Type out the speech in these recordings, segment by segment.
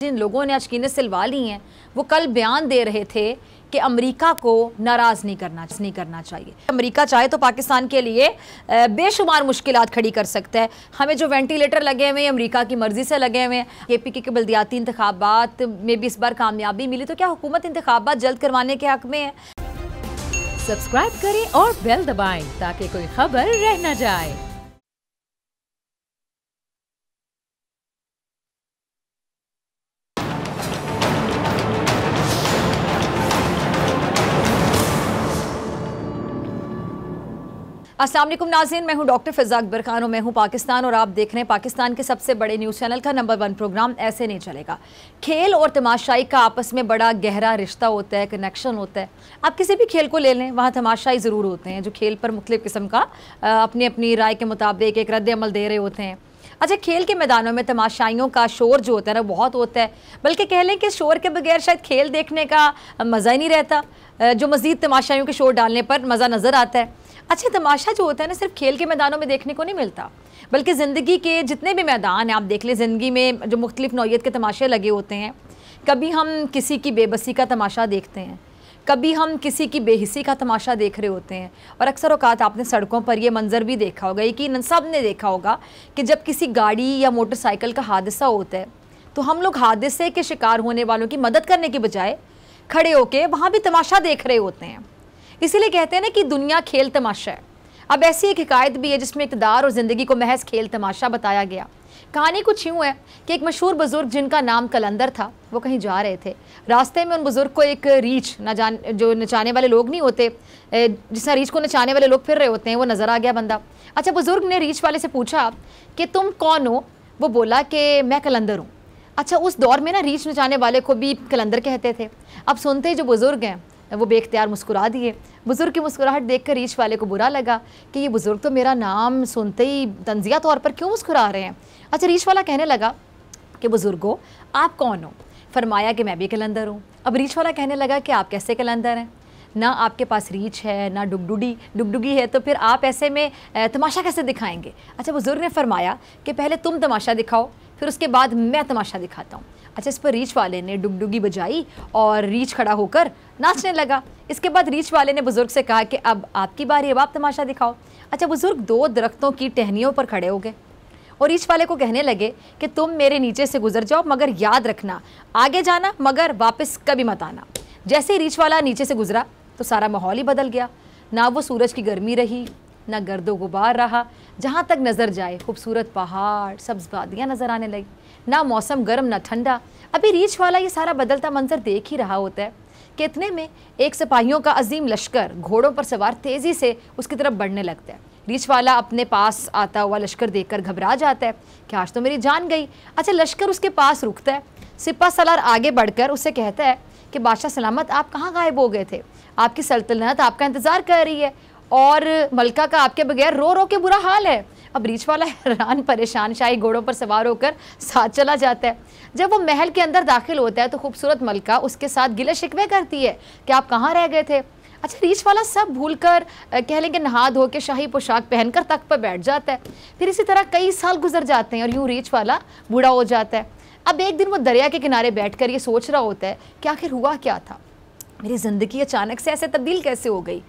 जिन लोगों ने अशकीनें सिलवा ली हैं वो कल बयान दे रहे थे कि अमेरिका को नाराज़ नहीं करना चाहिए। अमेरिका चाहे तो पाकिस्तान के लिए बेशुमार मुश्किलात खड़ी कर सकता है। हमें जो वेंटिलेटर लगे हुए हैं अमेरिका की मर्ज़ी से लगे हुए हैं। KPK के बल्दियाती इंतखाबात में भी इस बार कामयाबी मिली तो क्या हुकूमत इंतखाबात जल्द करवाने के हक़ में है? सब्सक्राइब करें और बेल दबाएं ताकि कोई खबर रह न जाए। अस्सलाम वालेकुम नाज़रीन, मैं हूं डॉक्टर फ़िज़ा अकबर खान और मैं हूं पाकिस्तान और आप देख रहे हैं पाकिस्तान के सबसे बड़े न्यूज़ चैनल का नंबर 1 प्रोग्राम ऐसे नहीं चलेगा। खेल और तमाशाई का आपस में बड़ा गहरा रिश्ता होता है, कनेक्शन होता है। आप किसी भी खेल को ले लें, वहाँ तमाशाई ज़रूर होते हैं जो खेल पर मुख्तलिफ़ किस्म का अपनी अपनी राय के मुताबिक एक रद्द अमल दे रहे होते हैं। अच्छा, खेल के मैदानों में तमाशाइयों का शोर जो होता है ना बहुत होता है, बल्कि कह लें कि शोर के बगैर शायद खेल देखने का मज़ा ही नहीं रहता, जो मज़ीद तमाशाइयों के शोर डालने पर मज़ा नज़र आता है। अच्छा, तमाशा जो होता है ना सिर्फ खेल के मैदानों में देखने को नहीं मिलता, बल्कि ज़िंदगी के जितने भी मैदान हैं आप देख लें, ज़िंदगी में जो मुख्तलिफ़ नौइयत के तमाशे लगे होते हैं। कभी हम किसी की बेबसी का तमाशा देखते हैं, कभी हम किसी की बेहिसी का तमाशा देख रहे होते हैं। और अक्सर औक़ात आपने सड़कों पर यह मंज़र भी देखा होगा, यकीनन सब ने देखा होगा कि जब किसी गाड़ी या मोटरसाइकिल का हादसा होता है तो हम लोग हादसे के शिकार होने वालों की मदद करने के बजाय खड़े होकर वहाँ भी तमाशा देख रहे होते हैं। इसीलिए कहते हैं ना कि दुनिया खेल तमाशा है। अब ऐसी एक हिकायत भी है जिसमें इक़्तिदार और ज़िंदगी को महज खेल तमाशा बताया गया। कहानी कुछ यूँ है कि एक मशहूर बुज़ुर्ग जिनका नाम कलंदर था, वो कहीं जा रहे थे। रास्ते में उन बुज़ुर्ग को एक रीछ जो नचाने वाले लोग नहीं होते, जिस रीछ को नचाने वाले लोग फिर रहे होते हैं, वो नज़र आ गया बंदा। अच्छा, बुज़ुर्ग ने रीछ वाले से पूछा कि तुम कौन हो? वो बोला कि मैं कलंदर हूँ। अच्छा, उस दौर में ना रीछ नचाने वाले को भी कलंदर कहते थे। अब सुनते ही जो बुज़ुर्ग हैं वो बेख्तियार मुस्कुरा दिए। बुज़ुर्ग की मुस्कुराहट देखकर रीछ वाले को बुरा लगा कि ये बुज़ुर्ग तो मेरा नाम सुनते ही तंज़िया तौर पर क्यों मुस्कुरा रहे हैं। अच्छा, रीछ वाला कहने लगा कि बुज़ुर्गो आप कौन हो? फरमाया कि मैं भी कलंदर हूँ। अब रीछ वाला कहने लगा कि आप कैसे कलंदर हैं? ना आपके पास रीछ है ना डुगडुगी है, तो फिर आप ऐसे में तमाशा कैसे दिखाएंगे? अच्छा, बुज़ुर्ग ने फरमाया कि पहले तुम तमाशा दिखाओ, फिर उसके बाद मैं तमाशा दिखाता हूँ। अच्छा, इस पर रीछ वाले ने डुगडुगी बजाई और रीछ खड़ा होकर नाचने लगा। इसके बाद रीछ वाले ने बुज़ुर्ग से कहा कि अब आपकी बारी, अब आप तमाशा दिखाओ। अच्छा, बुज़ुर्ग 2 दरख्तों की टहनियों पर खड़े हो गए और रीछ वाले को कहने लगे कि तुम मेरे नीचे से गुजर जाओ, मगर याद रखना आगे जाना, मगर वापस कभी मत आना। जैसे ही रीछ वाला नीचे से गुजरा तो सारा माहौल ही बदल गया। ना वो सूरज की गर्मी रही, ना गर्दो गुबार रहा। जहाँ तक नज़र जाए खूबसूरत पहाड़, सब्ज़ वादियाँ नज़र आने लगी। ना मौसम गर्म ना ठंडा। अभी रीछ वाला ये सारा बदलता मंजर देख ही रहा होता है कि इतने में एक सिपाहियों का अजीम लश्कर घोड़ों पर सवार तेज़ी से उसकी तरफ बढ़ने लगता है। रीछ वाला अपने पास आता हुआ लश्कर देखकर घबरा जाता है कि आज तो मेरी जान गई। अच्छा, लश्कर उसके पास रुकता है। सिपा सलार आगे बढ़कर उससे कहता है कि बादशाह सलामत, आप कहाँ गायब हो गए थे? आपकी सल्तनत आपका इंतज़ार कर रही है और मलका का आपके बगैर रो रो के बुरा हाल है। अब रीछ वाला हैरान परेशान शाही घोड़ों पर सवार होकर साथ चला जाता है। जब वो महल के अंदर दाखिल होता है तो खूबसूरत मलका उसके साथ गिले शिकवे करती है कि आप कहाँ रह गए थे। अच्छा, रीछ वाला सब भूलकर कह लेंगे नहा धो के शाही पोशाक पहनकर तख्त पर बैठ जाता है। फिर इसी तरह कई साल गुजर जाते हैं और यूँ रीछ वाला बूढ़ा हो जाता है। अब एक दिन वो दरिया के किनारे बैठकर ये सोच रहा होता है कि आखिर हुआ क्या था, मेरी ज़िंदगी अचानक से ऐसे तब्दील कैसे हो गई।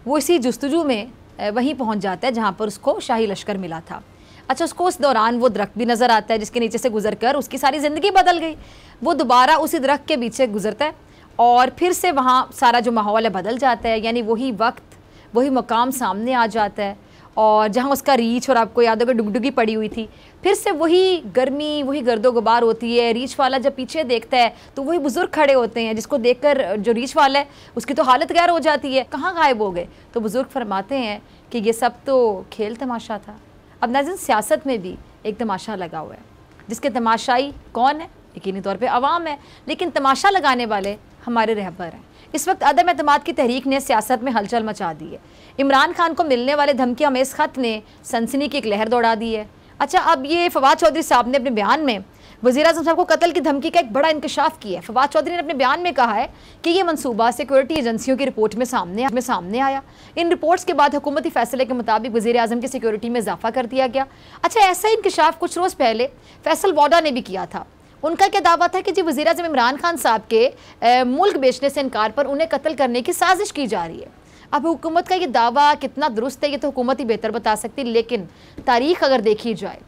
वो इसी जुस्तजू में वहीं पहुंच जाता है जहां पर उसको शाही लश्कर मिला था। अच्छा, उसको उस दौरान वो दरख्त भी नज़र आता है जिसके नीचे से गुजरकर उसकी सारी ज़िंदगी बदल गई। वो दोबारा उसी दरख्त के पीछे गुजरता है और फिर से वहाँ सारा जो माहौल है बदल जाता है, यानी वही वक्त वही मकाम सामने आ जाता है और जहाँ उसका रीछ और आपको याद होगा डुगडुगी पड़ी हुई थी, फिर से वही गर्मी वही गर्दो गुबार होती है। रीछ वाला जब पीछे देखता है तो वही बुज़ुर्ग खड़े होते हैं जिसको देखकर जो रीछ वाला है उसकी तो हालत गैर हो जाती है, कहाँ गायब हो गए? तो बुज़ुर्ग फरमाते हैं कि ये सब तो खेल तमाशा था। अब नाज़रीन, सियासत में भी एक तमाशा लगा हुआ है जिसके तमाशाई कौन है? यकीनी तौर पे अवाम है, लेकिन तमाशा लगाने वाले हमारे रहबर हैं। इस वक्त अदम एतमाद की तहरीक ने सियासत में हलचल मचा दी है। इमरान खान को मिलने वाले धमकी अमेज़ ख़त ने सनसनी की एक लहर दौड़ा दी है। अच्छा, अब ये फवाद चौधरी साहब ने अपने बयान में वज़ीर-ए-आज़म साहब को कत्ल की धमकी का एक बड़ा इंकशाफ किया है। फवाद चौधरी ने अपने बयान में कहा है कि ये मनसूबा सिक्योरिटी एजेंसियों की रिपोर्ट में सामने आया। इन रिपोर्ट्स के बाद हुकूमती फैसले के मुताबिक वज़ीर-ए-आज़म की सिक्योरिटी में इजाफा कर दिया गया। अच्छा, ऐसा इंकशाफ कुछ रोज़ पहले फैसल वोडा ने भी किया था। उनका क्या दावा था कि जी वज़ीर आज़म इमरान खान साहब के मुल्क बेचने से इनकार पर उन्हें कत्ल करने की साजिश की जा रही है। अब हुकूमत का ये दावा कितना दुरुस्त है ये तो हुकूमत ही बेहतर बता सकती, लेकिन तारीख़ अगर देखी जाए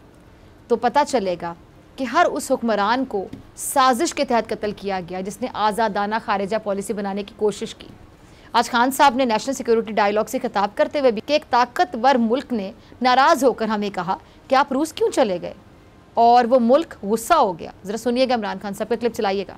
तो पता चलेगा कि हर उस हुक्मरान को साजिश के तहत कत्ल किया गया जिसने आज़ादाना खारिजा पॉलिसी बनाने की कोशिश की। आज खान साहब ने नेशनल सिक्योरिटी डायलॉग से खिताब करते हुए भी कि एक ताकतवर मुल्क ने नाराज़ होकर हमें कहा कि आप रूस क्यों चले गए, और वो मुल्क गुस्सा हो गया। ज़रा सुनिएगा इमरान खान साहब का क्लिप चलाइएगा।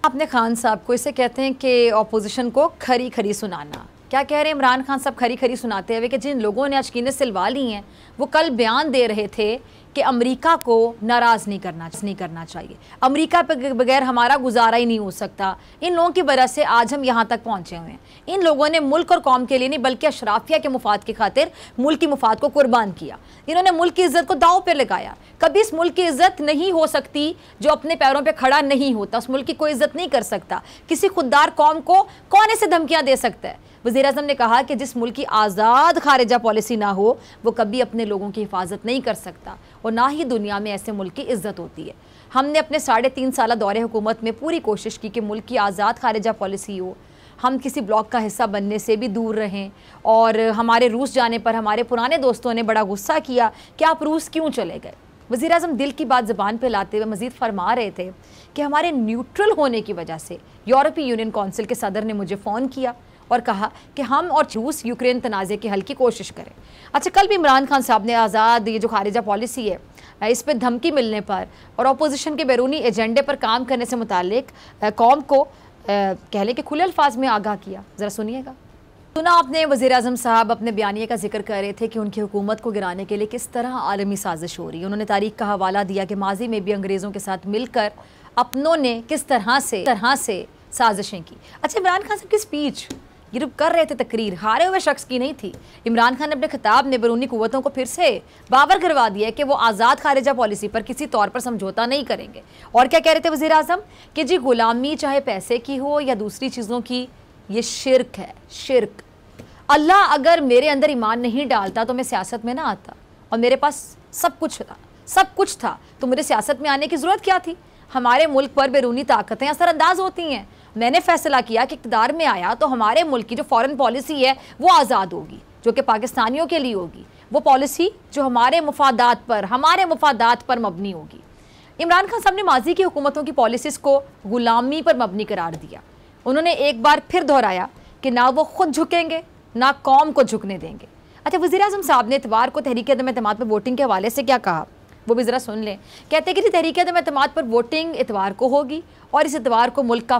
आपने खान साहब को इसे कहते हैं कि अपोजिशन को खरी खरी सुनाना। क्या कह रहे हैं इमरान खान साहब खरी खरी सुनाते हुए कि जिन लोगों ने अचकीनें सिलवा ली हैं वो कल बयान दे रहे थे कि अमेरिका को नाराज़ नहीं करना चाहिए, अमेरिका के बगैर हमारा गुजारा ही नहीं हो सकता। इन लोगों की वजह से आज हम यहाँ तक पहुँचे हुए हैं। इन लोगों ने मुल्क और कौम के लिए नहीं बल्कि अशराफिया के मुफाद की खातिर मुल्क की मुफाद को कुर्बान किया। इन्होंने मुल्क की इज़्ज़त को दांव पर लगाया। कभी इस मुल्क की इज़्ज़त नहीं हो सकती जो अपने पैरों पर खड़ा नहीं होता, उस मुल्क की कोई इज़्ज़त नहीं कर सकता। किसी खुददार कौम को कौन ऐसे धमकियाँ दे सकता है। वज़ीर आज़म ने कहा कि जिस मुल्क की आज़ाद खारिजा पॉलिसी ना हो वो कभी अपने लोगों की हिफाजत नहीं कर सकता और ना ही दुनिया में ऐसे मुल्क की इज़्ज़त होती है। हमने अपने 3.5 साल दौरे हुकूमत में पूरी कोशिश की कि मुल्क की आज़ाद खारिजा पॉलिसी हो, हम किसी ब्लॉक का हिस्सा बनने से भी दूर रहें। और हमारे रूस जाने पर हमारे पुराने दोस्तों ने बड़ा गुस्सा किया कि आप रूस क्यों चले गए। वज़ीर आज़म दिल की बात ज़बान पर लाते हुए मज़ीद फरमा रहे थे कि हमारे न्यूट्रल होने की वजह से यूरोपीय यूनियन कौंसिल के सदर ने मुझे फ़ोन किया और कहा कि हम और रूस यूक्रेन तनाज़े के हल की कोशिश करें। अच्छा, कल भी इमरान खान साहब ने आज़ाद ये जो खारिजा पॉलिसी है इस पर धमकी मिलने पर और अपोजिशन के बैरूनी एजेंडे पर काम करने से मुतालिक कौम को कह लें कि खुले अल्फाज में आगाह किया। ज़रा सुनिएगा। सुना आपने वज़ीर आज़म साहब अपने बयानिए का जिक्र कर रहे थे कि उनकी हुकूमत को गिराने के लिए किस तरह आलमी साजिश हो रही है। उन्होंने तारीख का हवाला दिया कि माजी में भी अंग्रेज़ों के साथ मिलकर अपनों ने किस तरह से साजिशें की। अच्छा, इमरान खान साहब की स्पीच ये कर रहे थे, तकरीर हारे हुए शख्स की नहीं थी। इमरान खान ने अपने खिताब में बैरूनी कुव्वतों को फिर से बावर करवा दिया कि वो आज़ाद खारिजा पॉलिसी पर किसी तौर पर समझौता नहीं करेंगे। और क्या कह रहे थे वज़ीर आज़म कि जी गुलामी चाहे पैसे की हो या दूसरी चीज़ों की, ये शिर्क है, शिर्क। अल्लाह अगर मेरे अंदर ईमान नहीं डालता तो मैं सियासत में ना आता, और मेरे पास सब कुछ था तो मुझे सियासत में आने की ज़रूरत क्या थी। हमारे मुल्क पर बैरूनी ताकतें असरअंदाज होती हैं। मैंने फैसला किया कि इक़्तिदार में आया तो हमारे मुल्क की जो फॉरेन पॉलिसी है वो आज़ाद होगी, जो कि पाकिस्तानियों के लिए होगी, वो पॉलिसी जो हमारे मुफादात पर मबनी होगी। इमरान खान साहब ने माजी की हुकूमतों की पॉलिसीज़ को गुलामी पर मबनी करार दिया। उन्होंने एक बार फिर दोहराया कि ना वो खुद झुकेंगे ना कौम को झुकने देंगे। अच्छा, वज़ीर आज़म साहब ने इतवार को तहरीक अदम एतमाद पर वोटिंग के हवाले से क्या कहा वो भी ज़रा सुन लें। कहते हैं कि तहरीक अदम एतमाद पर वोटिंग इतवार को होगी और इस इतवार को मुल्क का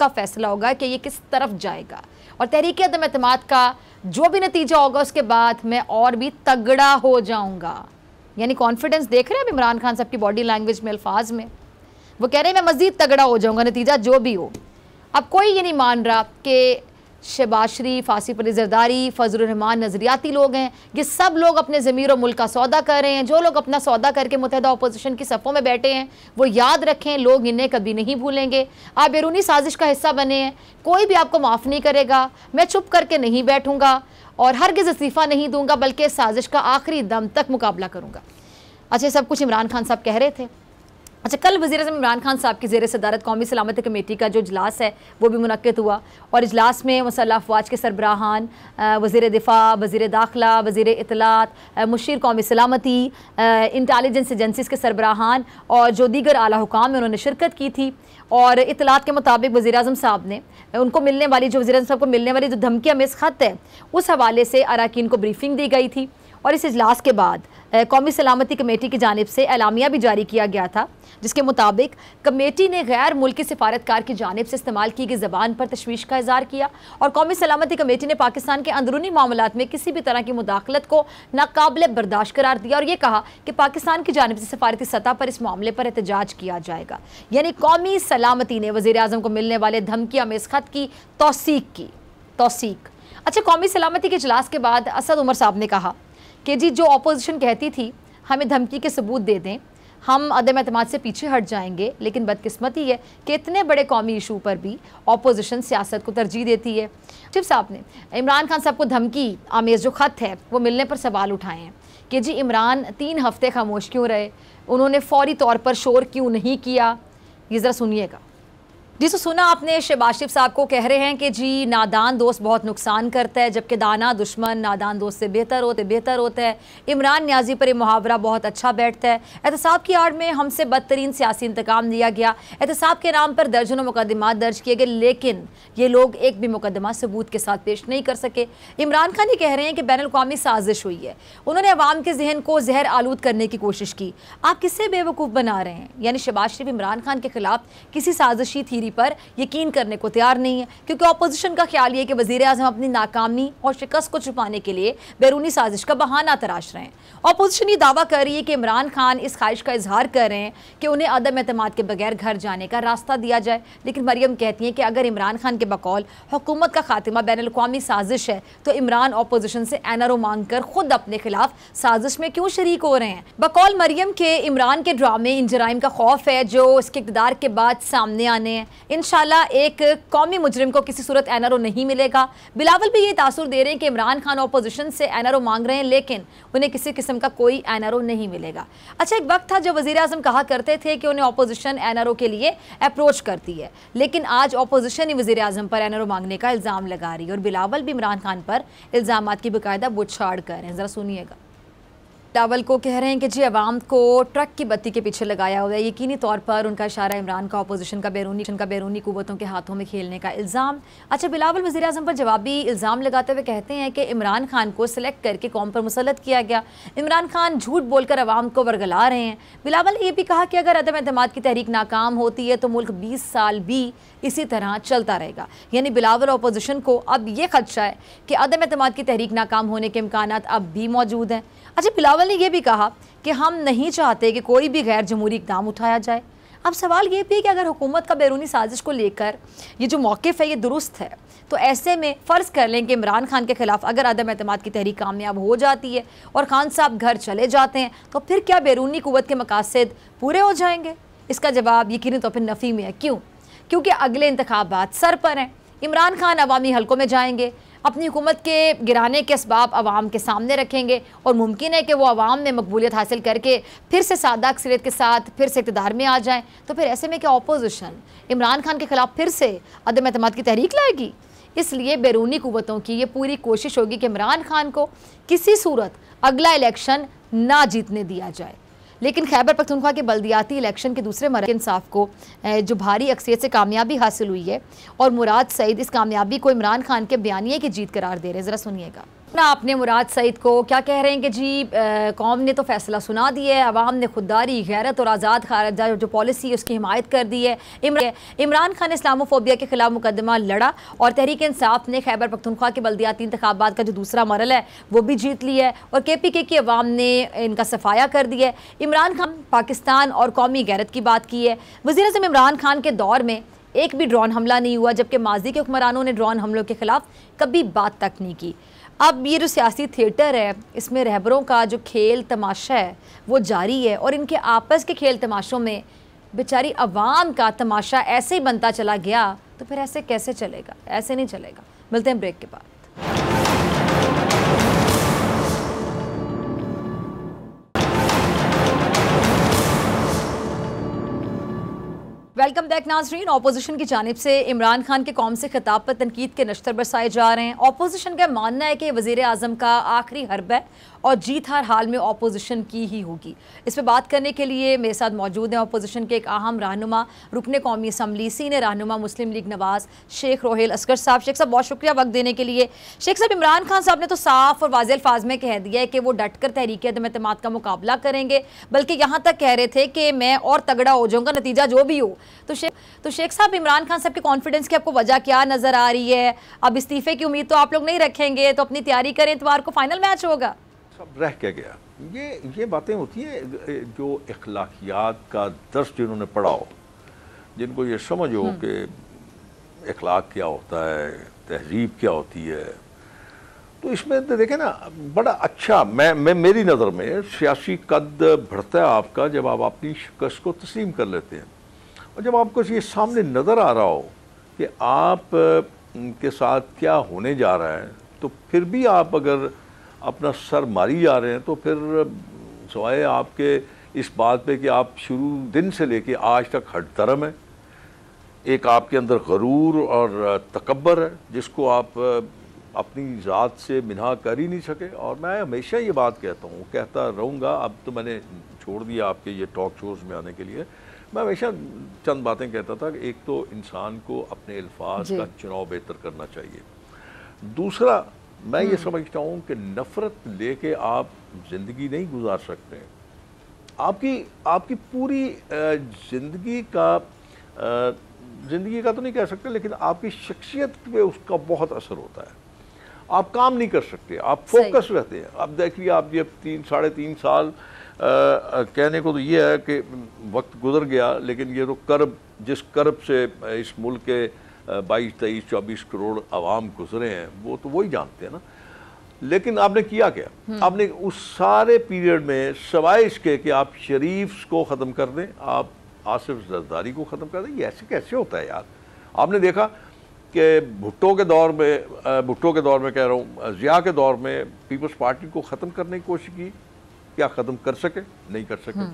फ़ैसला होगा कि ये किस तरफ जाएगा। और तहरीक अदम एतमाद का जो भी नतीजा होगा उसके बाद मैं और भी तगड़ा हो जाऊँगा। यानी कॉन्फिडेंस देख रहे हैं अब इमरान खान साहब की बॉडी लैंग्वेज में, अल्फाज में। वो कह रहे हैं मैं मज़ीद तगड़ा हो जाऊँगा, नतीजा जो भी हो। अब कोई ये नहीं मान रहा कि शहबाज शरीफ, आसिफ अली जरदारी, फजलुर रहमान नज़रियाती लोग हैं। ये सब लोग अपने ज़मीर और मुल्क का सौदा कर रहे हैं। जो लोग अपना सौदा करके मुत्तहिदा अपोजिशन की सफ़ों में बैठे हैं वो याद रखें, लोग इन्हें कभी नहीं भूलेंगे। आप बैरूनी साजिश का हिस्सा बने हैं, कोई भी आपको माफ़ नहीं करेगा। मैं चुप करके नहीं बैठूँगा और हरगिज़ इस्तीफ़ा नहीं दूँगा, बल्कि साजिश का आखिरी दम तक मुकाबला करूँगा। अच्छा, सब कुछ इमरान खान साहब कह रहे थे। अच्छा, कल वज़ीर आज़म इमरान खान साहब की ज़ेर सदारत कौमी सलामती कमेटी का जो इजलास है वो भी मुनक्किद हुआ और इजलास में मुसल्लह अफ़वाज के सरबराहान, वज़ीर दिफ़ा, वज़ीर दाखिला, वज़ीर इत्तलात, मुशीर कौमी सलामती, इंटेलिजेंस एजेंसीज़ के सरबराहान और जो दीगर आला हुकाम में उन्होंने शिरकत की थी। और इत्तलात के मुताबिक वज़ीर आज़म साहब ने उनको मिलने वाली जो वज़ीर आज़म साहब को मिलने वाली जो धमकी में ख़त है उस हवाले से अरकान को ब्रीफिंग दी गई थी। और इस इजलास के बाद कौमी सलामती कमेटी की जानिब से एलामिया भी जारी किया गया था, जिसके मुताबिक कमेटी ने गैर मुल्की सिफारतकार की जानिब से इस्तेमाल की गई ज़बान पर तशवीश का इज़हार किया और कौमी सलामती कमेटी ने पाकिस्तान के अंदरूनी मामलात में किसी भी तरह की मुदाखलत को नाकाबिल बर्दाश्त करार दिया और ये कहा कि पाकिस्तान की जानिब से सफारती सतह पर इस मामले पर एहतजाज किया जाएगा। यानी कौमी सलामती ने वज़ीर आज़म को मिलने वाले धमकी आमेज़ ख़त की तौसीक। अच्छा, कौमी सलामती के इजलास के बाद असद उमर साहब ने कहा कि जी जो अपोजिशन कहती थी हमें धमकी के सबूत दे दें, हम अदम एतमाद से पीछे हट जाएंगे, लेकिन बदकिस्मती है कि इतने बड़े कौमी इशू पर भी अपोजिशन सियासत को तरजीह देती है। चिफ साहब ने इमरान खान साहब को धमकी आमेज जो ख़त है वो मिलने पर सवाल उठाए हैं कि जी इमरान 3 हफ्ते खामोश क्यों रहे, उन्होंने फौरी तौर पर शोर क्यों नहीं किया। ये ज़रा सुनिएगा। जी तो सुना आपने, शहबाज शरीफ साहब को कह रहे हैं कि जी नादान दोस्त बहुत नुकसान करता है, जबकि दाना दुश्मन नादान दोस्त से बेहतर होता है। इमरान न्याजी पर यह मुहावरा बहुत अच्छा बैठता है। एहतसाब की आड़ में हमसे बदतरीन सियासी इंतकाम लिया गया, एहतसाब के नाम पर दर्जनों मुकदमात दर्ज किए गए, लेकिन ये लोग एक भी मुकदमा सबूत के साथ पेश नहीं कर सके। इमरान खान ये कह रहे हैं कि बैनुल अक़वामी साजिश हुई है, उन्होंने अवाम के जहन को जहर आलूद करने की कोशिश की। आप किससे बेवकूफ़ बना रहे हैं? यानी शहबाज शरीफ इमरान खान के खिलाफ किसी साजिशी थीरी पर यकीन करने को तैयार नहीं है, क्योंकि अपोजिशन का ख्याल ये कि वज़ीर आज़म अपनी नाकामी और शिकस्त को छुपाने के लिए बैरूनी साजिश का बहाना तराश रहे हैं। अपोजिशन ये दावा कर रही है कि इमरान खान इस ख्वाहिश का इजहार कर रहे हैं कि उन्हें अदम एतमाद के बगैर घर जाने का रास्ता दिया जाए, लेकिन मरियम कहती हैं कि अगर इमरान खान के बकौल हुकूमत का खात्मा बैनुल अक़वामी साजिश है तो इमरान अपोजिशन से एनआरओ मांग कर खुद अपने खिलाफ साजिश में क्यों शरीक हो रहे हैं। बकौल मरियम के इमरान के ड्रामे इन जराइम का खौफ है जो इसके इक़्तिदार के बाद सामने आने हैं। इंशाल्लाह एक कौमी मुजरिम को किसी सूरत एनआरओ नहीं मिलेगा। बिलावल भी ये तासुर दे रहे हैं कि इमरान खान अपोजिशन से एनआरओ मांग रहे हैं, लेकिन उन्हें किसी किस्म का कोई एनआरओ नहीं मिलेगा। अच्छा, एक वक्त था जब वज़ीर आज़म कहा करते थे कि उन्हें अपोजिशन एनआरओ के लिए अप्रोच करती है, लेकिन आज अपोजिशन ही वज़ीर आज़म पर एनआरओ मांगने का इल्ज़ाम लगा रही है और बिलावल भी इमरान खान पर इल्ज़ामात की बाकायदा बुछाड़ कर रहे हैं। ज़रा सुनिएगा। बिलावल को कह रहे हैं कि जी अवाम को ट्रक की बत्ती के पीछे लगाया हुआ है, यकीनी तौर पर उनका इशारा इमरान का अपोजिशन का बैरूनी कुव्वतों के हाथों में खेलने का इल्ज़ाम। अच्छा, बिलावल वज़ीर आज़म पर जवाबी इल्ज़ाम लगाते हुए कहते हैं कि इमरान खान को सिलेक्ट करके कौम पर मुसल्लत किया गया, इमरान खान झूठ बोलकर अवाम को वर्गला रहे हैं। बिलावल ने यह भी कहा कि अगर अदम एतमाद की तहरीक नाकाम होती है तो मुल्क 20 साल भी इसी तरह चलता रहेगा। यानी बिलावल अपोजिशन को अब ये खदशा है कि अदम एतमाद की तहरीक नाकाम होने के इम्कानात अब भी मौजूद हैं। अच्छा, बिलावल ने यह भी कहा कि हम नहीं चाहते कि कोई भी गैर जमहूरी इक़दाम उठाया जाए। अब सवाल ये भी है कि अगर हुकूमत का बैरूनी साजिश को लेकर ये जो मौक़िफ़ है ये दुरुस्त है, तो ऐसे में फ़र्ज़ कर लें कि इमरान खान के ख़िलाफ़ अगर अदम एतमाद की तहरीक कामयाब हो जाती है और खान साहब घर चले जाते हैं, तो फिर क्या बैरूनी क़ुव्वत के मकासद पूरे हो जाएंगे? इसका जवाब यकीनी तौर पर नफ़ी में है। क्यों? क्योंकि अगले इंतखाबात सर पर हैं। इमरान खान अवामी हलकों में जाएंगे, अपनी हुकूमत के गिराने के असबाब अवाम के सामने रखेंगे और मुमकिन है कि वो अवाम में मकबूलियत हासिल करके फिर से सादा अक्सरियत के साथ फिर से इक़्तिदार में आ जाएँ। तो फिर ऐसे में क्या अपोजिशन इमरान खान के ख़िलाफ़ फिर से अदम एतमाद की तहरीक लाएगी? इसलिए बैरूनी क़ुव्वतों की ये पूरी कोशिश होगी कि इमरान खान को किसी सूरत अगला इलेक्शन ना जीतने दिया जाए। लेकिन खैबर पख्तूनख्वा के बल्दियाती इलेक्शन के दूसरे मरहले इंसाफ को जो भारी अक्सरियत से कामयाबी हासिल हुई है और मुराद सईद इस कामयाबी को इमरान खान के बयानिए की जीत करार दे रहे हैं। ज़रा सुनिएगा ना, आपने मुराद सईद को क्या कह रहे हैं कि जी कौम ने तो फैसला सुना दिया है, अवाम ने खुददारी गैरत और आज़ाद खारजा जो पॉलिसी है उसकी हिमायत कर दी है। इमरान खान ने इस्लामोफोबिया के खिलाफ मुकदमा लड़ा और तहरीक इंसाफ ने खैबर पख्तूनख्वा के बल्दियाती इंतखाबात का जो दूसरा मरहला है वो भी जीत लिया है और KPK की अवाम ने इनका सफाया कर दिया है। इमरान खान पाकिस्तान और कौमी गैरत की बात की है। वज़ीर आज़म इमरान खान के दौर में एक भी ड्रोन हमला नहीं हुआ, जबकि माजी के हुक्मरानों ने ड्रोन हमलों के खिलाफ कभी बात तक नहीं की। अब ये जो सियासी थिएटर है इसमें रहबरों का जो खेल तमाशा है वो जारी है और इनके आपस के खेल तमाशों में बेचारी अवाम का तमाशा ऐसे ही बनता चला गया, तो फिर ऐसे कैसे चलेगा? ऐसे नहीं चलेगा। मिलते हैं ब्रेक के बाद। वेलकम बैक नाजरीन। अपोजिशन की जानिब से इमरान खान के कौम से खिताब पर तनकीद के नश्तर बरसाए जा रहे हैं। अपोजिशन का मानना है कि वज़ीर आज़म का आखिरी हर्ब है और जीत हर हाल में अपोजिशन की ही होगी। इस पर बात करने के लिए मेरे साथ मौजूद हैं अपोजिशन के एक अहम रहनुमा, रुकने कौमी असम्बली, सीनियर रहनुमा मुस्लिम लीग नवाज़ शेख रोहेल असगर साहब। शेख साहब बहुत शुक्रिया वक्त देने के लिए। शेख साहब, इमरान खान साहब ने तो साफ और वाज़ेह अल्फाज में कह दिया है कि वो डट कर तहरीक अदम एतमाद का मुकाबला करेंगे, बल्कि यहाँ तक कह रहे थे कि मैं और तगड़ा हो जाऊँगा नतीजा जो भी हो। तो शेख साहब, इमरान खान साहब के कॉन्फिडेंस की आपको वजह क्या नज़र आ रही है? अब इस्तीफे की उम्मीद तो आप लोग नहीं रखेंगे, तो अपनी तैयारी करें, इतवार को फाइनल मैच होगा। सब रह क्या गया, ये बातें होती हैं जो इखलाकियात का दर्स जिन्होंने पढ़ा हो, जिनको ये समझ हो कि इखलाक क्या होता है, तहजीब क्या होती है, तो इसमें तो देखें ना, बड़ा अच्छा, मैं मेरी नज़र में सियासी कद बढ़ता है आपका जब आप अपनी शिकस्त को तस्लीम कर लेते हैं, और जब आपको ये सामने नज़र आ रहा हो कि आप के साथ क्या होने जा रहा है, तो फिर भी आप अगर अपना सर मारी जा रहे हैं, तो फिर सवाए आपके इस बात पे कि आप शुरू दिन से लेके आज तक हठधर्म है, एक आपके अंदर गरूर और तकब्बर है जिसको आप अपनी ज़ात से मिन्हा कर ही नहीं सके। और मैं हमेशा ये बात कहता हूँ, कहता रहूँगा, अब तो मैंने छोड़ दिया आपके ये टॉक शोज़ में आने के लिए। मैं हमेशा चंद बातें कहता था कि एक तो इंसान को अपने अल्फाज का चुनाव बेहतर करना चाहिए, दूसरा मैं ये समझता हूँ कि नफ़रत लेके आप ज़िंदगी नहीं गुजार सकते। आपकी पूरी ज़िंदगी का तो नहीं कह सकते, लेकिन आपकी शख्सियत पे उसका बहुत असर होता है। आप काम नहीं कर सकते, आप फोकस रहते हैं। अब देखिए, आप ये 3-3.5 साल कहने को तो ये है कि वक्त गुजर गया, लेकिन ये तो कर्ब, जिस कर्ब से इस मुल्क के 22-23-24 करोड़ आवाम गुजरे हैं, वो तो वही जानते हैं ना। लेकिन आपने किया क्या? आपने उस सारे पीरियड में सवाए इसके कि आप शरीफ को ख़त्म कर दें, आप आसिफ जरदारी को ख़त्म कर दें, ये ऐसे कैसे होता है यार? आपने देखा कि भुट्टो के दौर में कह रहा हूँ, ज़िया के दौर में पीपल्स पार्टी को ख़त्म करने की कोशिश की, क्या ख़त्म कर सके? नहीं कर सके।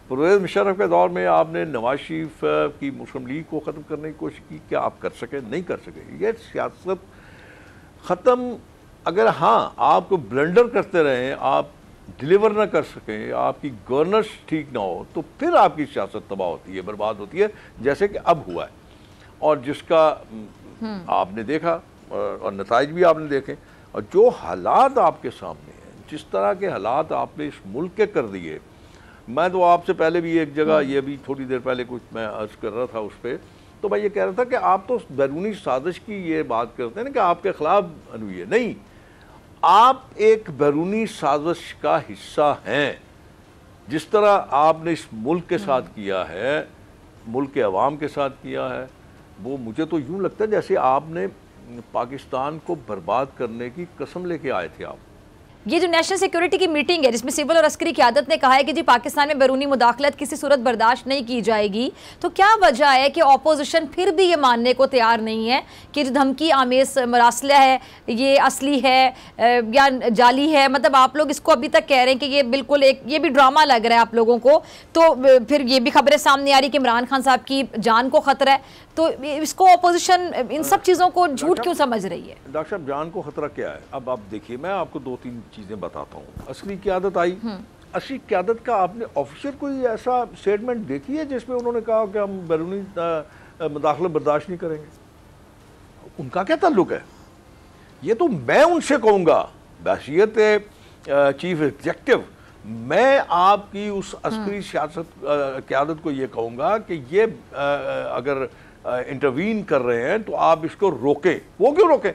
परवेज़ मुशर्रफ के दौर में आपने नवाज शरीफ की मुस्लिम लीग को ख़त्म करने की कोशिश की, क्या आप कर सके? नहीं कर सके। ये सियासत ख़त्म, अगर हाँ आपको ब्लंडर करते रहें, आप डिलीवर ना कर सकें, आपकी गवर्नेंस ठीक ना हो, तो फिर आपकी सियासत तबाह होती है, बर्बाद होती है, जैसे कि अब हुआ है। और जिसका आपने देखा और नताइज भी आपने देखे, और जो हालात आपके सामने हैं, जिस तरह के हालात आपने इस मुल्क के कर दिए। मैं तो आपसे पहले भी एक जगह, ये भी थोड़ी देर पहले कुछ मैं अर्ज कर रहा था उस पर, तो मैं ये कह रहा था कि आप तो बैरूनी साजिश की ये बात करते हैं ना कि आपके खिलाफ अनुई है। नहीं, आप एक बैरूनी साजिश का हिस्सा हैं। जिस तरह आपने इस मुल्क के साथ किया है, मुल्क के अवाम के साथ किया है, वो मुझे तो यूँ लगता है जैसे आपने पाकिस्तान को बर्बाद करने की कसम लेके आए थे आप। ये जो नेशनल सिक्योरिटी की मीटिंग है, जिसमें सिविल और अस्करी क़यादत ने कहा है कि जी पाकिस्तान में बैरूनी मुदाखलत किसी सूरत बर्दाश्त नहीं की जाएगी, तो क्या वजह है कि ऑपोजिशन फिर भी ये मानने को तैयार नहीं है कि जो धमकी आमेज मरासला है ये असली है या जाली है? मतलब आप लोग इसको अभी तक कह रहे हैं कि ये बिल्कुल एक, ये भी ड्रामा लग रहा है आप लोगों को। तो फिर ये भी खबरें सामने आ रही कि इमरान खान साहब की जान को खतरा है, तो इसको ऑपोजिशन इन सब चीज़ों को झूठ क्यों समझ रही है? डॉक्टर साहब, जान को खतरा क्या है? अब आप देखिए, मैं आपको 2-3 चीज़ें बताता हूँ। असली क़यादत आई, असली क़यादत का आपने ऑफिशियल कोई ऐसा स्टेटमेंट देखी है जिसमें उन्होंने कहा कि हम बैरूनी मुदाखलत बर्दाश्त नहीं करेंगे? उनका क्या ताल्लुक है? ये तो मैं उनसे कहूँगा, बहसियत चीफ एग्जेक्टिव, मैं आपकी उस अस्करी सियासत क़यादत को ये कहूँगा कि ये अगर इंटरवीन कर रहे हैं तो आप इसको रोकें। वो क्यों रोकें?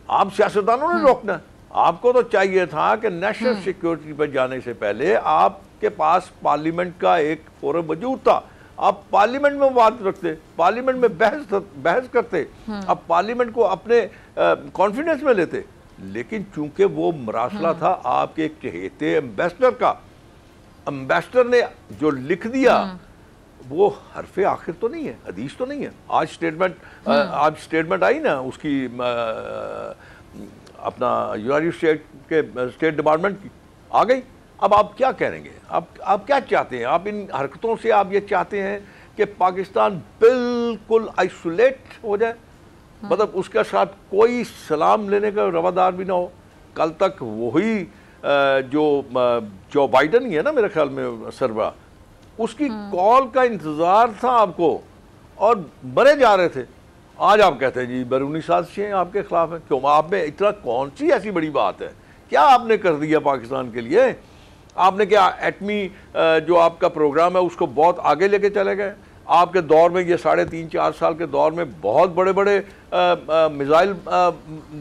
आप सियासतदानों ने रोकना है। आपको तो चाहिए था कि नेशनल सिक्योरिटी पर जाने से पहले आपके पास पार्लियामेंट का एक फोरम मौजूद था, आप पार्लियामेंट में बात रखते, पार्लियामेंट में बहस करते, आप पार्लियामेंट को अपने कॉन्फिडेंस में लेते। लेकिन चूंकि वो मरासला था आपके एक चहेते एम्बेसडर का, एम्बेसडर ने जो लिख दिया वो हरफे आखिर तो नहीं है, हदीस तो नहीं है। आज स्टेटमेंट आई ना उसकी अपना यूनाइटेड स्टेट डिपार्टमेंट की आ गई। अब आप क्या करेंगे? आप क्या चाहते हैं? आप इन हरकतों से आप ये चाहते हैं कि पाकिस्तान बिल्कुल आइसोलेट हो जाए, मतलब उसके साथ कोई सलाम लेने का रवादार भी ना हो। कल तक वही जो बाइडन ही है ना मेरे ख्याल में सरबराह, उसकी कॉल का इंतज़ार था आपको और मरे जा रहे थे। आज आप कहते हैं जी बैरूनी साजिशें आपके खिलाफ हैं। क्यों? आप में इतना कौन सी ऐसी बड़ी बात है? क्या आपने कर दिया पाकिस्तान के लिए? आपने क्या एटमी जो आपका प्रोग्राम है उसको बहुत आगे लेके चले गए? आपके दौर में, ये 3.5-4 साल के दौर में बहुत बड़े बड़े मिसाइल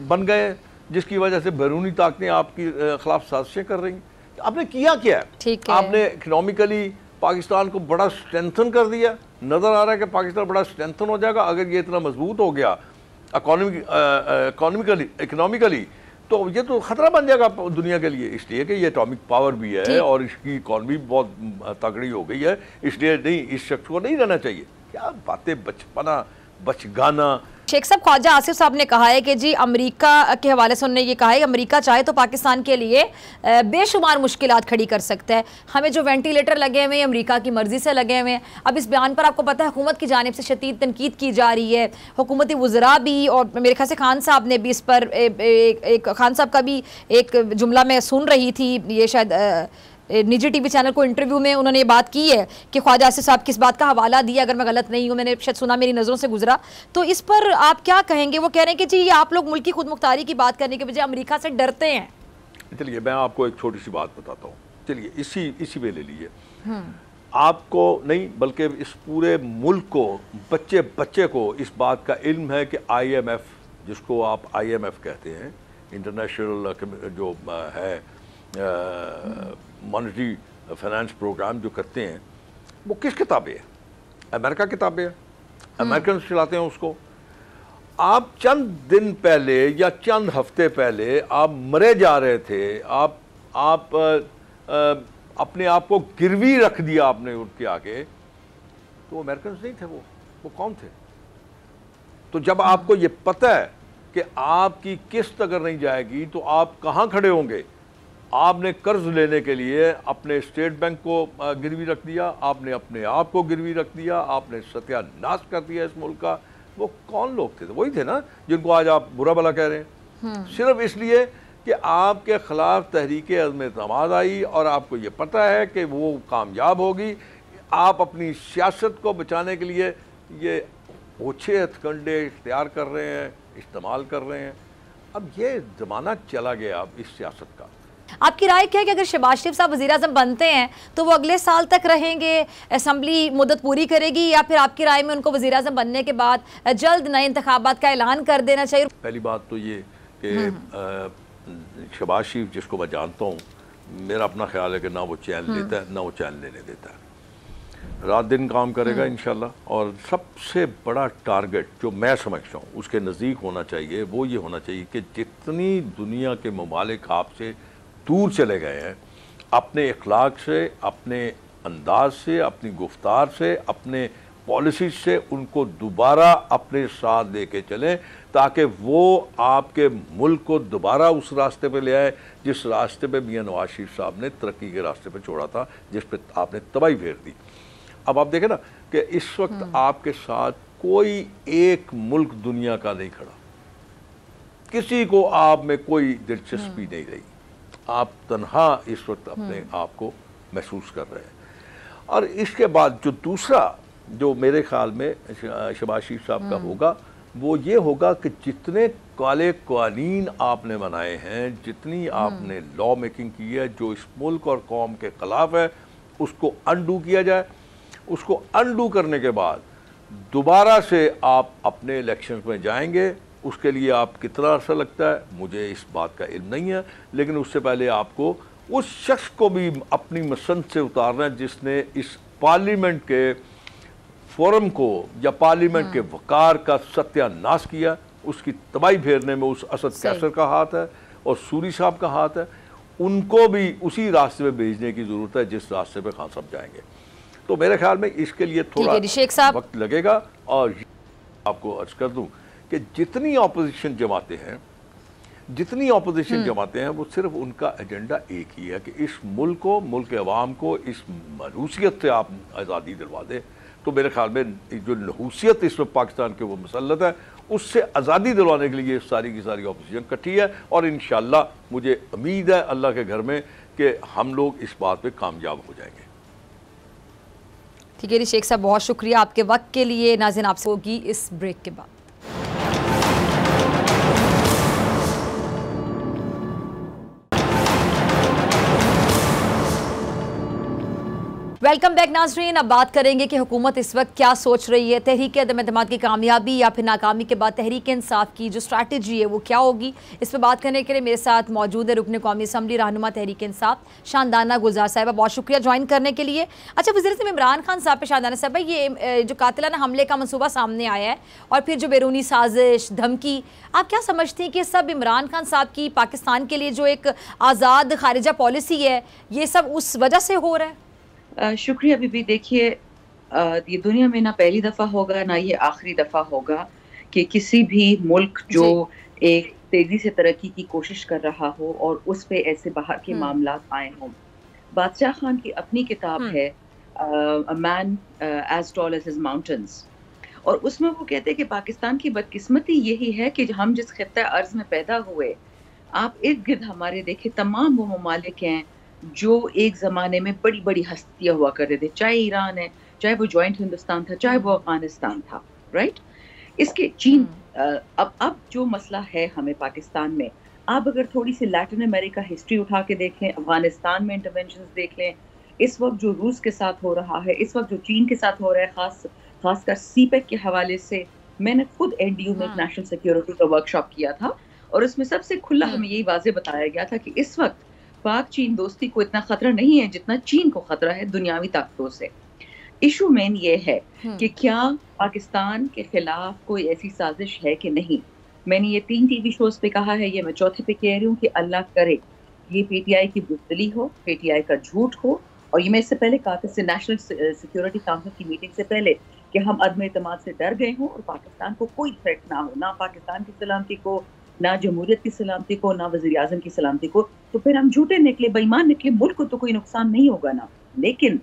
बन गए, जिसकी वजह से बैरूनी ताकतें आपकी खिलाफ साजिशें कर रही। आपने किया क्या है? आपने इकनॉमिकली पाकिस्तान को बड़ा स्ट्रेंथन कर दिया। नज़र आ रहा है कि पाकिस्तान बड़ा स्ट्रेंथन हो जाएगा अगर ये इतना मजबूत हो गया इकोनॉमिकली, तो ये तो खतरा बन जाएगा दुनिया के लिए, इसलिए कि ये एटॉमिक पावर भी है और इसकी इकॉनमी बहुत तगड़ी हो गई है, इसलिए नहीं, इस शख्स को नहीं रहना चाहिए। क्या बातें, बचपना, बचगाना। शेख साहब, ख्वाजा आसिफ साहब ने कहा है कि जी अमेरिका के हवाले से उन्होंने ये कहा है कि अमेरिका चाहे तो पाकिस्तान के लिए बेशुमार मुश्किलात खड़ी कर सकता है। हमें जो वेंटिलेटर लगे हुए हैं अमेरिका की मर्जी से लगे हुए हैं। अब इस बयान पर आपको पता है हुकूमत की जानिब से शदीद तनकीद की जा रही है, हुकूमती वज़रा भी, और मेरे ख्याल से खान साहब ने भी इस पर एक खान साहब का भी एक जुमला मैं सुन रही थी, ये शायद निजी टीवी चैनल को इंटरव्यू में उन्होंने ये बात की है कि ख्वाजा आसिफ साहब किस बात का हवाला दिया, अगर मैं गलत नहीं हूँ, मैंने शायद सुना, मेरी नज़रों से गुजरा। तो इस पर आप क्या कहेंगे? वो कह रहे हैं कि जी ये आप लोग मुल्की खुद मुख्तारी की बात करने के बजाय अमेरिका से डरते हैं। चलिए मैं आपको एक छोटी सी बात बताता हूँ, चलिए इसी में ले लीजिए। आपको नहीं बल्कि इस पूरे मुल्क को, बच्चे बच्चे को इस बात का इल्म है कि IMF, जिसको आप IMF कहते हैं, इंटरनेशनल जो है मॉनेटरी फाइनेंस प्रोग्राम जो करते हैं, वो किस किताबें है? अमेरिका किताबें हैं, अमेरिकन चलाते हैं उसको। आप चंद दिन पहले या चंद हफ्ते पहले आप मरे जा रहे थे, आप अपने आप को गिरवी रख दिया आपने उनके आगे, तो अमेरिकन नहीं थे, वो कौन थे? तो जब आपको ये पता है कि आपकी किस्त अगर नहीं जाएगी तो आप कहाँ खड़े होंगे, आपने कर्ज लेने के लिए अपने स्टेट बैंक को गिरवी रख दिया, आपने अपने आप को गिरवी रख दिया, आपने सत्यानाश कर दिया इस मुल्क का। वो कौन लोग थे? वही थे ना जिनको आज आप बुरा भला कह रहे हैं, सिर्फ इसलिए कि आपके खिलाफ तहरीक अज़्म-ए-एतमाद आई और आपको ये पता है कि वो कामयाब होगी। आप अपनी सियासत को बचाने के लिए ये ओछे हथकंडे इख्तियार कर रहे हैं, इस्तेमाल कर रहे हैं। अब ये ज़माना चला गया अब इस सियासत का। आपकी राय क्या है कि अगर शहबाज शरीफ साहब वज़ीर आज़म बनते हैं तो वो अगले साल तक रहेंगे, असम्बली मुद्दत पूरी करेगी, या फिर आपकी राय में उनको वज़ीर आज़म बनने के बाद जल्द नए इंतखाबात का ऐलान कर देना चाहिए? पहली बात तो ये कि शहबाज शरीफ जिसको मैं जानता हूँ, मेरा अपना ख्याल है कि ना वो चैन लेता है ना वो चैन लेने देता है, रात दिन काम करेगा इंशाल्लाह। और सबसे बड़ा टारगेट जो मैं समझता हूँ उसके नज़दीक होना चाहिए, वो ये होना चाहिए कि जितनी दुनिया के ममालिक आपसे दूर चले गए हैं, अपने अखलाक से, अपने अंदाज से, अपनी गुफ्तार से, अपने पॉलिसी से उनको दोबारा अपने साथ लेके चलें, ताकि वो आपके मुल्क को दोबारा उस रास्ते पे ले आए जिस रास्ते पे मियां नवाज शरीफ साहब ने तरक्की के रास्ते पे छोड़ा था, जिस पे आपने तबाही फेर दी। अब आप देखें ना कि इस वक्त आपके साथ कोई एक मुल्क दुनिया का नहीं खड़ा, किसी को आप में कोई दिलचस्पी नहीं रही, आप तन्हा इस वक्त अपने आप को महसूस कर रहे हैं। और इसके बाद जो दूसरा जो मेरे ख्याल में शहबाज शरीफ साहब का होगा, वो ये होगा कि जितने काले कानून आपने बनाए हैं, जितनी आपने लॉ मेकिंग की है जो इस मुल्क और कौम के खिलाफ है, उसको अनडू किया जाए। उसको अनडू करने के बाद दोबारा से आप अपने इलेक्शन में जाएंगे। उसके लिए आप कितना अर्सा लगता है मुझे इस बात का इल्म नहीं है, लेकिन उससे पहले आपको उस शख्स को भी अपनी मसंद से उतारना है जिसने इस पार्लियामेंट के फोरम को या पार्लियामेंट के वकार का सत्यानाश किया। उसकी तबाही फेरने में उस असद कैसर का हाथ है और सूरी साहब का हाथ है। उनको भी उसी रास्ते पे भेजने की ज़रूरत है जिस रास्ते पे खान साहब जाएंगे। तो मेरे ख्याल में इसके लिए थोड़ा वक्त लगेगा। और आपको अर्ज कर दूं कि जितनी अपोजिशन जमातें हैं, वो सिर्फ उनका एजेंडा एक ही है कि इस मुल्क को, मुल्क के अवाम को इस मनहूसियत से आप आज़ादी दिलवा दें। तो मेरे ख्याल में जो नहूसियत इस वक्त पाकिस्तान के वो मुसल्लत है, उससे आज़ादी दिलवाने के लिए सारी की सारी अपोजिशन इकट्ठी है। और इंशाअल्लाह मुझे उम्मीद है अल्लाह के घर में कि हम लोग इस बात पे कामयाब हो जाएंगे। ठीक है शेख साहब, बहुत शुक्रिया आपके वक्त के लिए। नाज़रीन, आपसे होगी इस ब्रेक के बाद। वेलकम बैक नाज़रीन। अब बात करेंगे कि हुकूमत इस वक्त क्या सोच रही है। तहरीक अदम एतमाद की कामयाबी या फिर नाकामी के बाद तहरीक इंसाफ की जो स्ट्रैटेजी है वो क्या होगी। इस पर बात करने के लिए मेरे साथ मौजूद है रुकन कौमी असम्बली रहनुमा तहरीक इंसाफ शानदाना गुलजार साहिबा। बहुत शुक्रिया ज्वाइन करने के लिए। अच्छा, वज़ीर-ए-आज़म इमरान खान साहब पे शानदाना साहिबा, ये जो कातिलाना हमले का मनसूबा सामने आया है और फिर जो बैरूनी साजिश धमकी, आप क्या समझते हैं कि सब इमरान खान साहब की पाकिस्तान के लिए जो एक आज़ाद खारिजा पॉलिसी है, ये सब उस वजह से हो रहा है? शुक्रिया बीबी। देखिए, ये दुनिया में ना पहली दफ़ा होगा ना ये आखिरी दफ़ा होगा कि किसी भी मुल्क जो एक तेजी से तरक्की की कोशिश कर रहा हो और उस पे ऐसे बाहर के मामलात आए हों। बादशाह खान की अपनी किताब है a man as tall as his mountains, और उसमें वो कहते हैं कि पाकिस्तान की बदकिस्मती यही है कि हम जिस खित्ते अर्ज़ में पैदा हुए, आप इर्द गिर्द हमारे देखे तमाम वो ममालिक हैं जो एक ज़माने में बड़ी बड़ी हस्तियाँ हुआ करते थे, चाहे ईरान है, चाहे वो जॉइंट हिंदुस्तान था, चाहे वो अफगानिस्तान था, राइट। इसके चीन, अब जो मसला है हमें पाकिस्तान में, आप अगर थोड़ी सी लैटिन अमेरिका हिस्ट्री उठा के देखें, अफगानिस्तान में इंटरवेंशंस देख लें, इस वक्त जो रूस के साथ हो रहा है, इस वक्त जो चीन के साथ हो रहा है, खासकर सीपेक के हवाले से, मैंने खुद एनडीयू में एक नेशनल सिक्योरिटी का वर्कशॉप किया था और उसमें सबसे खुला हमें यही वाज़े बताया गया था कि इस वक्त पाक चीन दोस्ती को इतना खतरा नहीं है जितना चीन को खतरा है दुनियावी ताकतों से। इशू मेन ये है कि क्या पाकिस्तान के खिलाफ कोई ऐसी साजिश है कि नहीं। मैंने ये 3 टीवी शोज पे कहा है, ये मैं चौथे पे कह रही हूँ कि अल्लाह करे ये पीटीआई की बुज़दिली हो, पीटीआई का झूठ हो, और ये मैं इससे पहले कहा था नेशनल सिक्योरिटी काउंसिल की मीटिंग से पहले कि हम अदम एतमाद से डर गए हों और पाकिस्तान को कोई थ्रेट ना हो, ना पाकिस्तान की सलामती को, ना जमहूरियत की सलामती को, ना वज़ीर आज़म की सलामती को। तो फिर हम झूठे निकले, बेईमान निकले, मुल्क को तो कोई नुकसान नहीं होगा ना। लेकिन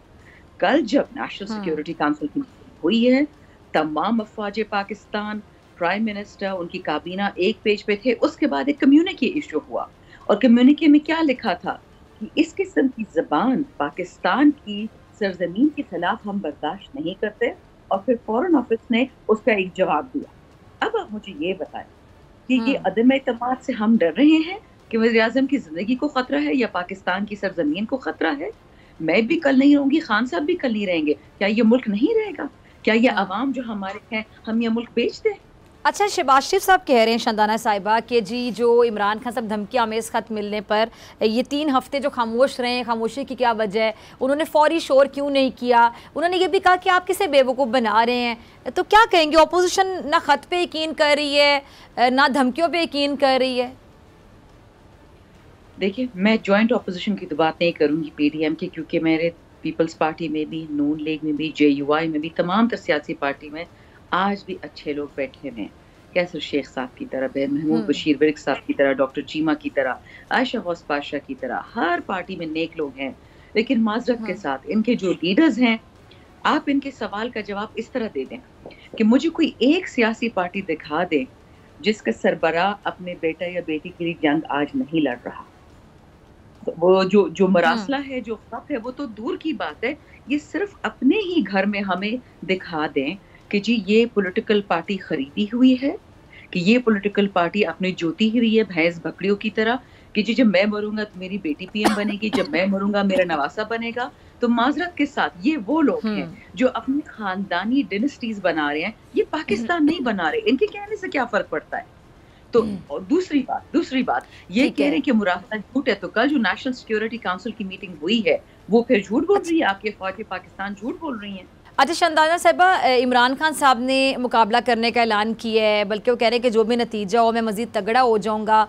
कल जब नेशनल सिक्योरिटी काउंसिल की हुई है, तमाम अफवाज पाकिस्तान, प्राइम मिनिस्टर, उनकी काबीना एक पेज पे थे। उसके बाद एक कम्युनिके इशू हुआ और कम्युनिके में क्या लिखा था कि इस किस्म की ज़बान पाकिस्तान की सरजमीन के खिलाफ हम बर्दाश्त नहीं करते, और फिर फॉरेन ऑफिस ने उसका एक जवाब दिया। अब आप मुझे ये बताएं कि ये अदम एतमाद से हम डर रहे हैं कि वज़ीर आज़म की ज़िंदगी को ख़तरा है या पाकिस्तान की सरजमीन को ख़तरा है। मैं भी कल नहीं रहूँगी, खान साहब भी कल नहीं रहेंगे, क्या ये मुल्क नहीं रहेगा? क्या ये अवाम जो हमारे हैं, हम ये मुल्क बेच दें? अच्छा, शहबाज शरीफ साहब कह रहे हैं शानदाना साहिबा कि जी जो इमरान खान साहब धमकी आमेज़ ख़त मिलने पर ये 3 हफ्ते जो खामोश रहे हैं, खामोशी की क्या वजह है, उन्होंने फौरी शोर क्यों नहीं किया? उन्होंने ये भी कहा कि आप किसे बेवकूफ़ बना रहे हैं। तो क्या कहेंगे, अपोजिशन ना ख़त पे यकीन कर रही है ना धमकियों पे यकीन कर रही है? देखिए, मैं जॉइंट अपोजिशन की तो बात नहीं करूँगी पीडीएम की, क्योंकि मेरे पीपल्स पार्टी में भी, नून लीग में भी, जेयूआई में भी, तमाम तर सियासी पार्टी में आज भी अच्छे लोग बैठे हुए हैं। कैसर शेख साहब की तरह, महमूद बशीर विर्क साहब की तरह, डॉक्टर चीमा की तरह, आयशा गौस पाशा की तरह, हर पार्टी में नेक लोग हैं। लेकिन माजरत के साथ इनके जो लीडर्स हैं, आप इनके सवाल का जवाब इस तरह दे दें कि मुझे कोई एक सियासी पार्टी दिखा दे जिसका सरबराह अपने बेटा या बेटी के लिए जंग आज नहीं लड़ रहा। वो जो मरासला है, जो खत है, वो तो दूर की बात है, ये सिर्फ अपने ही घर में हमें दिखा दें कि जी ये पॉलिटिकल पार्टी खरीदी हुई है, कि ये पॉलिटिकल पार्टी अपनी जोती हुई है भैंस बकरियों की तरह, कि जी जब मैं मरूंगा तो मेरी बेटी पीएम बनेगी, जब मैं मरूंगा मेरा नवासा बनेगा। तो माजरत के साथ ये वो लोग हैं जो अपनी खानदानी डिनेस्टीज बना रहे हैं, ये पाकिस्तान नहीं बना रहे। इनके कहने से क्या फर्क पड़ता है? तो दूसरी बात ये कह रहे हैं कि मुराहता झूठ है, तो कल जो नेशनल सिक्योरिटी काउंसिल की मीटिंग हुई है वो फिर झूठ बोल रही है, आपके फौजी पाकिस्तान झूठ बोल रही हैं। अच्छा शानदाना साहिबा, इमरान खान साहब ने मुकाबला करने का ऐलान किया है, बल्कि वो कह रहे हैं कि जो भी नतीजा हो मैं मज़ीद तगड़ा हो जाऊंगा,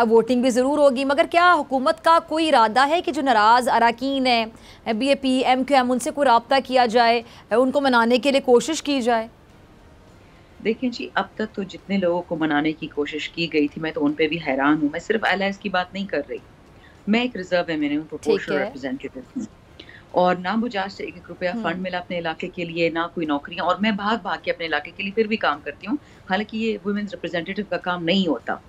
वोटिंग भी ज़रूर होगी। मगर क्या हुकूमत का कोई इरादा है कि जो नाराज़ अरकान हैं BAP MQM उनसे कोई रब्ता किया जाए, उनको मनाने के लिए कोशिश की जाए? देखें जी, अब तक तो जितने लोगों को मनाने की कोशिश की गई थी, मैं तो उन पे भी हैरान हूँ। मैं सिर्फ एलायंस की बात नहीं कर रही, मैं एक रिजर्व एमएनए हूँ, प्रोपोर्शनल रिप्रेजेंटेटिव हूँ, और ना मुझे आज से 1 रुपया फंड मिला अपने इलाके के लिए, ना कोई नौकरियां, और मैं भाग भाग के अपने इलाके के लिए फिर भी काम करती हूँ। हालांकि ये वुमेन्स रिप्रेजेंटेटिव का काम नहीं होता।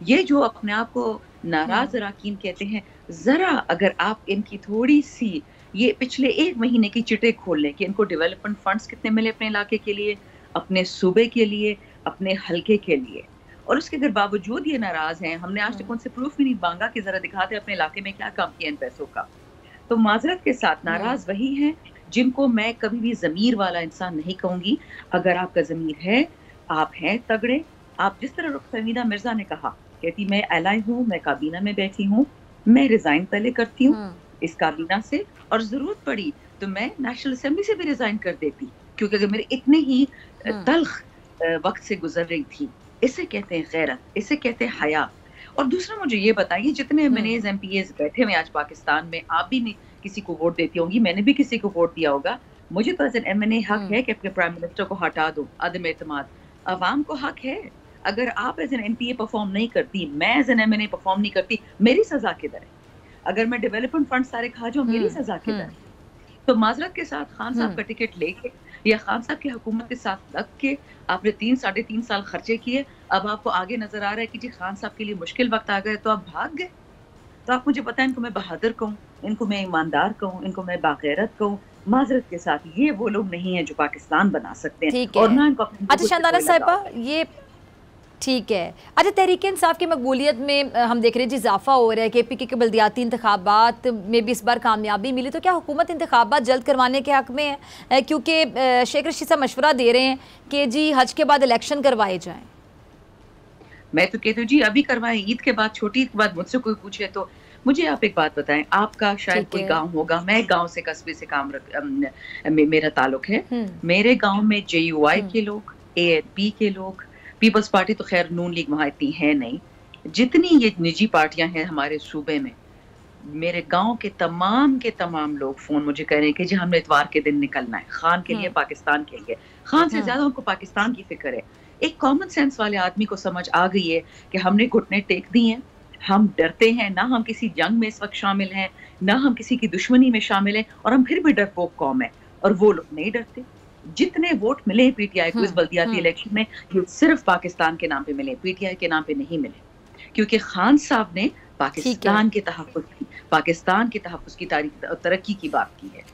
ये जो अपने आप को नाराज अरकान कहते हैं, जरा अगर आप इनकी थोड़ी सी ये पिछले 1 महीने की चिटें खोल लें कि इनको डेवलपमेंट फंड्स कितने मिले अपने इलाके के लिए, अपने सूबे के लिए, अपने हलके के लिए, और उसके अगर बावजूद ये नाराज हैं, हमने आज तक उनसे प्रूफ भी नहीं मांगा कि जरा दिखाते अपने इलाके में क्या काम किया इन पैसों का। तो माजरत के साथ नाराज वही हैं जिनको मैं कभी भी ज़मीर वाला इंसान नहीं कहूँगी। अगर आपका ज़मीर है, आप हैं तगड़े, आप जिस तरह रुखसत हमीदा मिर्ज़ा ने कहा, कहती मैं एलाय हूँ, मैं काबीना में बैठी हूँ, मैं रिज़ाइन पहले करती हूँ इस काबीना से, और ज़रूरत पड़ी तो मैं नेशनल असेंबली से भी रिज़ाइन कर देती, क्योंकि अगर मेरे इतने ही तल्ख वक्त से गुजर रही थी। इसे कहते हैं गैरत, इसे कहते हैं हया। और दूसरा मुझे ये बताइए, जितने MNAs MPAs बैठे हुए आज पाकिस्तान में, आप भी नहीं किसी को वोट देती होंगी, मैंने भी किसी को वोट दिया होगा। मुझे तो एज एन MNA हक है कि अपने प्राइम मिनिस्टर को हटा दो, अदम एतमाद। अवाम को हक है, अगर आप एज एन MPA परफॉर्म नहीं करती, मैं एज एन MNA परफॉर्म नहीं करती, मेरी सजा किधर है? अगर मैं डेवलपमेंट फंड सारे खा जाऊं, मेरी सजा किधर है? तो माजरत के साथ खान साहब का टिकट लेके या खान साहब की हुकूमत के साथ लग के आपने 3-3.5 साल खर्चे किए, अब आपको आगे नजर आ रहा है कि जी खान साहब के लिए मुश्किल वक्त आ गए तो आप भाग गए। तो आप मुझे पता है, इनको मैं बहादुर कहूँ, इनको मैं ईमानदार कहूँ, इनको मैं बागैरत कहूँ, माजरत के साथ ये वो लोग नहीं है जो पाकिस्तान बना सकते हैं। और ना इनको। अच्छा शानदाना साहिबा, ये ठीक है। अच्छा, तहरीक इंसाफ की मकबूलियत में हम देख रहे हैं जी इजाफा हो रहा है। KPK के बल्दियाती इंतखाबात में भी इस बार कामयाबी मिली, तो क्या हुकूमत इंतखाबात जल्द करवाने के हक में है? क्योंकि शेख रशीद साहब मशवरा दे रहे हैं कि जी हज के बाद इलेक्शन करवाए जाएं। मैं तो कहती हूँ जी अभी करवाएं, ईद के बाद, छोटी ईद के बाद मुझसे कोई पूछे तो। मुझे आप एक बात बताएं, आपका शायद कोई गांव होगा, मैं गांव से कस्बे से मेरा ताल्लुक है। मेरे गांव में JUI के लोग, ANP के लोग, पीपल्स पार्टी तो खैर नून लीग वहाँ इतनी है नहीं, जितनी ये निजी पार्टियां हैं हमारे सूबे में, मेरे गांव के तमाम लोग फोन मुझे कह रहे हैं कि जी हमने इतवार के दिन निकलना है, खान के लिए, पाकिस्तान के लिए। खान से ज्यादा उनको पाकिस्तान की फिक्र है। एक कॉमन सेंस वाले आदमी को समझ आ गई है कि हमने घुटने टेक दिए हैं, हम डरते हैं ना, हम किसी जंग में इस वक्त शामिल हैं, ना हम किसी की दुश्मनी में शामिल हैं, और हम फिर भी डरपोक कौम है। और वो लोग नहीं डरते। जितने वोट मिले PTI को इस बल्दियाती इलेक्शन में, ये सिर्फ पाकिस्तान के नाम पे मिले, PTI के नाम पे नहीं मिले, क्योंकि खान साहब ने पाकिस्तान के तहफ़्फ़ुज़ की तरक्की की बात की है।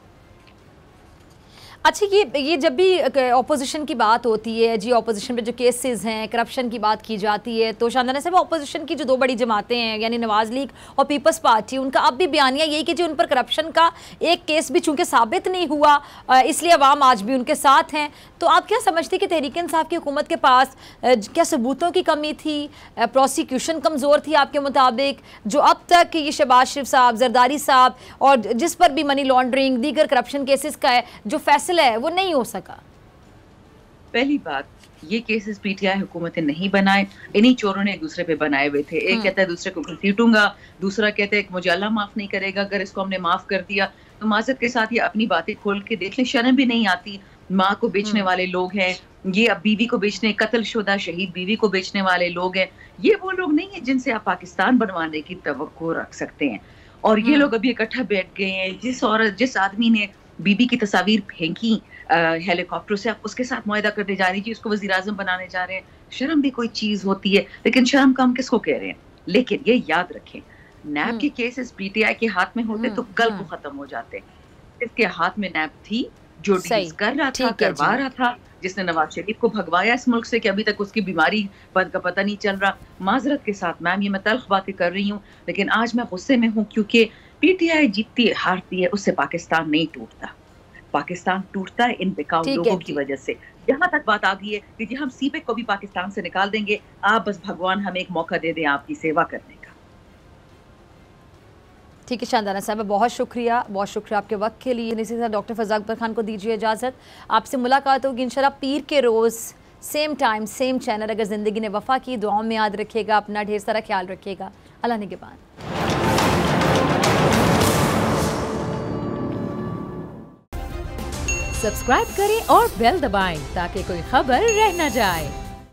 अच्छा, ये जब भी ऑपोजिशन की बात होती है जी, ऑपोजिशन पे जो केसेस हैं, करप्शन की बात की जाती है, तो शानदाना साहब ऑपोजिशन की जो दो बड़ी जमातें हैं, यानी नवाज लीग और पीपल्स पार्टी, उनका अब भी बयानिया यही कि जी उन पर करप्शन का एक केस भी चूंकि साबित नहीं हुआ, इसलिए अवाम आज भी उनके साथ हैं। तो आप क्या समझते कि तहरीक इंसाफ की हुकूमत के पास क्या सबूतों की कमी थी, प्रोसिक्यूशन कमज़ोर थी आपके मुताबिक, जो अब तक ये शहबाज शरीफ साहब, जरदारी साहब और जिस पर भी मनी लॉन्ड्रिंग, दीगर करप्शन केसेस का है जो फैसला है वो नहीं हो सका? पहली बात, ये केसेस PTI हुकूमतें नहीं बनाए, इन्हीं चोरों ने एक दूसरे पे बनाए हुए थे। एक कहता है दूसरे को घसीटूंगा, दूसरा कहता है कि मुझे अल्लाह माफ नहीं करेगा अगर इसको हमने माफ कर दिया। तो माजरत के साथ ये अपनी बातें खोल के देख लें, शर्म भी नहीं आती। माँ को बेचने वाले लोग हैं ये, अब बीवी को बेचने, कत्लशुदा शहीद बीवी को बेचने वाले लोग हैं। ये वो लोग नहीं है जिनसे आप पाकिस्तान बनवाने की तवक्को रख सकते हैं। और ये लोग अभी इकट्ठा बैठ गए हैं। जिस आदमी ने बीबी की तस्वीर फेंकी हेलीकॉप्टर से, आप उसके साथ मुआहदा करने जा रही थी, उसको वज़ीर आज़म बनाने जा रहे हैं। शर्म भी कोई चीज होती है, लेकिन शर्म का हम किसको कह रहे हैं? लेकिन ये याद रखें, नैब के केसेस PTI के हाथ में होते तो कल को खत्म हो जाते। इसके हाथ में नैब थी जो डील कर रहा था, करवा रहा था, जिसने नवाज शरीफ को भगवाया इस मुल्क से कि अभी तक उसकी बीमारी का पता नहीं चल रहा। माजरत के साथ मैम, ये मैं तल्ख बातें कर रही हूँ, लेकिन आज मैं गुस्से में हूँ क्योंकि PTI जीतती हारती है, उससे पाकिस्तान नहीं टूटता। पाकिस्तान टूटता है इन बेकाऊ लोगों की वजह से। यहाँ तक बात आ गई है कि जी हम CPEC को भी पाकिस्तान से निकाल देंगे, आप बस भगवान हमें एक मौका दे दें आपकी सेवा करने का। ठीक है शानदाना साहब, बहुत शुक्रिया आपके वक्त के लिए। इसी तरह डॉक्टर फैज़ाक बर खान को दीजिए इजाज़त। आपसे मुलाकात होगी इंशाल्लाह पीर के रोज़, सेम टाइम सेम चैनल। अगर ज़िंदगी ने वफ़ा की, दुआओं में याद रखिएगा, अपना ढेर सारा ख्याल रखिएगा। अल्लाह निगहबान। सब्सक्राइब करें और बेल दबाएं ताकि कोई खबर रह न जाए।